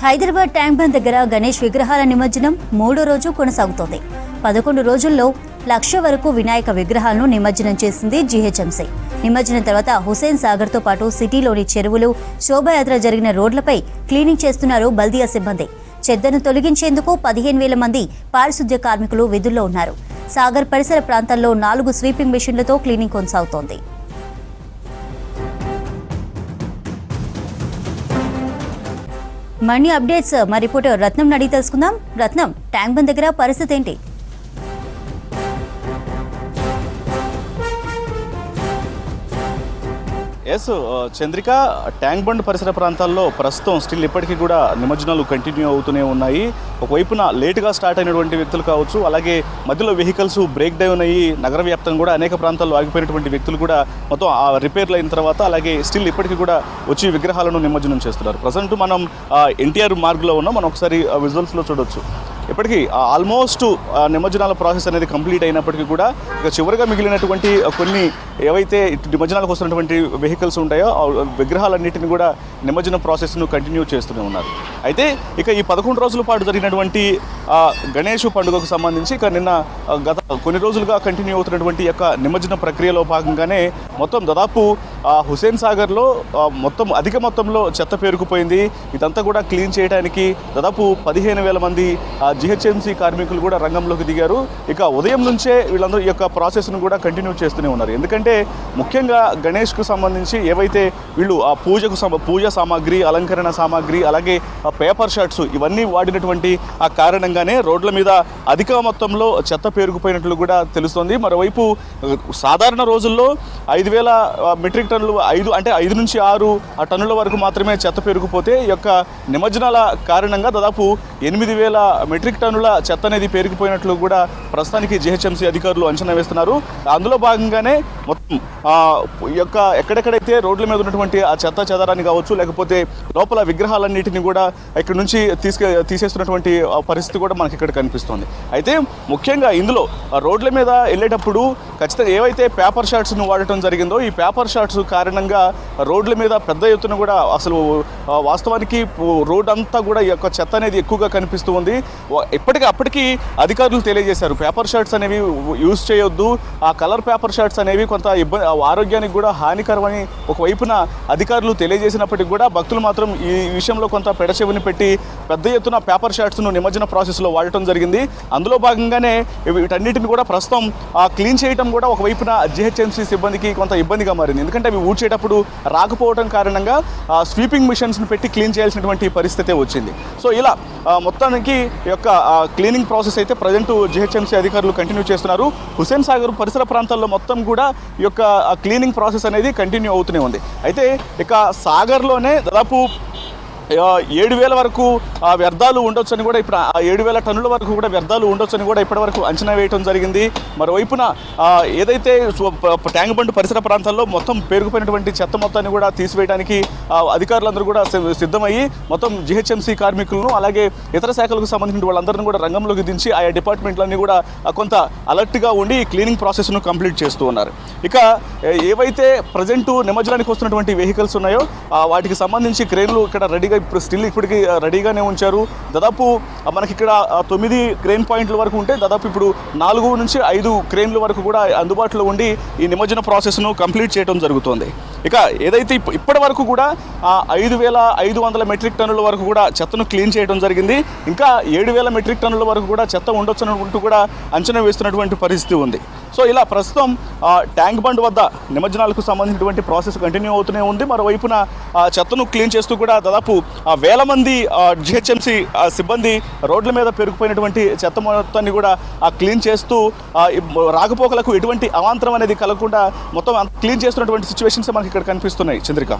Hyderabad tank bund దగ్గర గణేష్ విగ్రహాల నిమజ్జనం మూడో రోజు కొనసాగుతోంది. 11 రోజుల్లో 1,00,000 వరకు వినాయక విగ్రహాలను నిమజ్జనం చేసింది జీహెచ్ఎంసీ. నిమజ్జనం తర్వాత హుసేన్ సాగర్ తో పాటు సిటీలోని చెరువులు, శోభాయాత్ర జరిగిన రోడ్లపై క్లీనింగ్ చేస్తున్నారు బల్దియా సిబ్బంది. చెత్తను తొలగించేందుకు 15,000 మంది పారిశుద్ధ్య కార్మికులు విధుల్లో ఉన్నారు. సాగర్ పరిసర ప్రాంతాల్లో 4 స్వీపింగ్ మెషిన్లతో క్లీనింగ్ కొనసాగుతోంది. మనీ అప్డేట్స్ మా రిపోర్టర్ రత్నం అడిగి తెలుసుకుందాం. రత్నం, ట్యాంక్ బండ్ దగ్గర పరిస్థితి ఏంటి? చంద్రిక, ట్యాంక్ బండ్ పరిసర ప్రాంతాల్లో ప్రస్తుతం స్టిల్ ఇప్పటికీ కూడా నిమజ్జనాలు కంటిన్యూ అవుతూనే ఉన్నాయి. ఒకవైపున లేటుగా స్టార్ట్ అయినటువంటి వ్యక్తులు కావచ్చు, అలాగే మధ్యలో వెహికల్స్ బ్రేక్ డౌన్ అయ్యి నగర వ్యాప్తంగా కూడా అనేక ప్రాంతాల్లో ఆగిపోయినటువంటి వ్యక్తులు కూడా మొత్తం ఆ రిపేర్లు అయిన తర్వాత అలాగే స్టిల్ ఇప్పటికీ కూడా వచ్చి విగ్రహాలను నిమజ్జనం చేస్తున్నారు. ప్రజెంట్ మనం ఎన్టీఆర్ మార్గ్లో ఉన్నాం. మనం ఒకసారి విజువల్స్లో చూడొచ్చు. ఇప్పటికీ ఆల్మోస్ట్ నిమజ్జనాల ప్రాసెస్ అనేది కంప్లీట్ అయినప్పటికీ కూడా ఇక చివరిగా మిగిలినటువంటి కొన్ని ఏవైతే నిమజ్జనాలకు వస్తున్నటువంటి వెహికల్స్ ఉంటాయో ఆ విగ్రహాలన్నింటినీ కూడా నిమజ్జన ప్రాసెస్ను కంటిన్యూ చేస్తూనే ఉన్నారు. అయితే ఇక ఈ 11 రోజుల పాటు జరిగినటువంటి గణేష్ పండుగకు సంబంధించి ఇక నిన్న గత కొన్ని రోజులుగా కంటిన్యూ అవుతున్నటువంటి యొక్క నిమజ్జన ప్రక్రియలో భాగంగానే మొత్తం దాదాపు హుసేన్ సాగర్లో మొత్తం అధిక మొత్తంలో చెత్త పేరుకుపోయింది. ఇదంతా కూడా క్లీన్ చేయడానికి దాదాపు 15,000 మంది జీహెచ్ఎంసీ కార్మికులు కూడా రంగంలోకి దిగారు. ఇక ఉదయం నుంచే వీళ్ళందరూ ఈ యొక్క ప్రాసెస్ను కూడా కంటిన్యూ చేస్తూనే ఉన్నారు. ఎందుకంటే ముఖ్యంగా గణేష్కు సంబంధించి ఏవైతే వీళ్ళు ఆ పూజ సామాగ్రి, అలంకరణ సామాగ్రి, అలాగే పేపర్ షర్ట్స్ ఇవన్నీ వాడినటువంటి ఆ కారణంగానే రోడ్ల మీద అధిక మొత్తంలో చెత్త పేరుకుపోయినట్లు కూడా తెలుస్తోంది. మరోవైపు సాధారణ రోజుల్లో 5,000 మెట్రిక్ టన్నులు 5 నుంచి 6 టన్నుల వరకు మాత్రమే చెత్త పేరుకుపోతే ఈ యొక్క నిమజ్జనాల కారణంగా దాదాపు 8,000 మెట్రిక్ టన్నుల చెత్త అనేది పేరుకుపోయినట్లు కూడా ప్రస్తుతానికి జీహెచ్ఎంసీ అధికారులు అంచనా వేస్తున్నారు. అందులో భాగంగానే మొత్తం ఈ యొక్క ఎక్కడెక్కడైతే రోడ్ల మీద ఉన్నటువంటి ఆ చెత్త చెదారాన్ని కావచ్చు, లేకపోతే లోపల విగ్రహాలన్నింటినీ కూడా ఇక్కడ నుంచి తీసేస్తున్నటువంటి పరిస్థితి కూడా మనకి ఇక్కడ కనిపిస్తుంది. అయితే ముఖ్యంగా ఇందులో రోడ్ల మీద వెళ్ళేటప్పుడు ఖచ్చితంగా ఏవైతే పేపర్ షాట్స్ను వాడటం జరిగిందో ఈ పేపర్ షాట్స్ కారణంగా రోడ్ల మీద పెద్ద ఎత్తున కూడా అసలు వాస్తవానికి రోడ్ అంతా కూడా ఈ యొక్క చెత్త అనేది ఎక్కువగా కనిపిస్తూ ఉంది. అప్పటికి అధికారులు తెలియజేశారు పేపర్ షాట్స్ అనేవి యూజ్ చేయొద్దు, ఆ కలర్ పేపర్ షాట్స్ అనేవి కొంత ఆరోగ్యానికి కూడా హానికరమని ఒకవైపున అధికారులు తెలియజేసినప్పటికీ కూడా భక్తులు మాత్రం ఈ విషయంలో కొంత పెడచెవిని పెట్టి పెద్ద ఎత్తున పేపర్ షాట్స్ను నిమజ్జన ప్రాసెస్లో వాడటం జరిగింది. అందులో భాగంగానే వీటన్నిటిని కూడా ప్రస్తుతం క్లీన్ చేయడం కూడా ఒకవైపున జీహెచ్ఎంసీ సిబ్బందికి కొంత ఇబ్బందిగా మారింది. ఎందుకంటే అవి ఊడ్చేటప్పుడు రాకపోవడం కారణంగా స్వీపింగ్ మిషన్స్ని పెట్టి క్లీన్ చేయాల్సినటువంటి పరిస్థితి వచ్చింది. సో ఇలా మొత్తానికి ఈ యొక్క క్లీనింగ్ ప్రాసెస్ అయితే ప్రజెంట్ జీహెచ్ఎంసీ అధికారులు కంటిన్యూ చేస్తున్నారు. హుసేన్ సాగర్ పరిసర ప్రాంతాల్లో మొత్తం కూడా ఈ యొక్క క్లీనింగ్ ప్రాసెస్ అనేది కంటిన్యూ అవుతూనే ఉంది. అయితే ఇక సాగర్లోనే దాదాపు 7,000 వరకు వ్యర్థాలు ఉండొచ్చని కూడా ఇప్పుడు 7,000 టన్నుల వరకు కూడా వ్యర్థాలు ఉండొచ్చని కూడా ఇప్పటివరకు అంచనా వేయడం జరిగింది. మరోవైపున ఏదైతే ట్యాంక్ బండ్ పరిసర ప్రాంతాల్లో మొత్తం పేరుకుపోయినటువంటి చెత్త మొత్తాన్ని కూడా తీసివేయడానికి అధికారులందరూ కూడా సిద్ధమయ్యి మొత్తం జీహెచ్ఎంసీ కార్మికులను అలాగే ఇతర శాఖలకు సంబంధించిన వాళ్ళందరినీ కూడా రంగంలోకి దించి ఆయా డిపార్ట్మెంట్లన్నీ కూడా కొంత అలర్ట్గా ఉండి క్లీనింగ్ ప్రాసెస్ను కంప్లీట్ చేస్తూ ఉన్నారు. ఇక ఏవైతే ప్రజెంట్ నిమజ్జనానికి వస్తున్నటువంటి వెహికల్స్ ఉన్నాయో వాటికి సంబంధించి క్రేన్లు ఇక్కడ రెడీగా ఇప్పుడు స్టిల్ ఇప్పటికీ రెడీగానే ఉంచారు. దాదాపు మనకి ఇక్కడ 9 క్రేన్ పాయింట్ల వరకు ఉంటే దాదాపు ఇప్పుడు 4 నుంచి 5 క్రేన్ల వరకు కూడా అందుబాటులో ఉండి ఈ నిమజ్జన ప్రాసెస్ను కంప్లీట్ చేయడం జరుగుతుంది. ఇక ఏదైతే ఇప్పటి వరకు కూడా 5,500 మెట్రిక్ టన్నుల వరకు కూడా చెత్తను క్లీన్ చేయడం జరిగింది. ఇంకా 7,000 మెట్రిక్ టన్నుల వరకు కూడా చెత్త ఉండొచ్చు కూడా అంచనా వేస్తున్నటువంటి పరిస్థితి ఉంది. సో ఇలా ప్రస్తుతం ట్యాంక్ బండ్ వద్ద నిమజ్జనాలకు సంబంధించినటువంటి ప్రాసెస్ కంటిన్యూ అవుతూనే ఉంది. మరోవైపున చెత్తను క్లీన్ చేస్తూ కూడా దాదాపు 1,000 మంది జీహెచ్ఎంసీ సిబ్బంది రోడ్ల మీద పెరిగిపోయినటువంటి చెత్త మొత్తాన్ని కూడా క్లీన్ చేస్తూ రాకపోకలకు ఎటువంటి అవాంతరం అనేది కలగకుండా మొత్తం క్లీన్ చేస్తున్నటువంటి సిచ్యువేషన్స్ మనకి ఇక్కడ కనిపిస్తున్నాయి. చంద్రిక.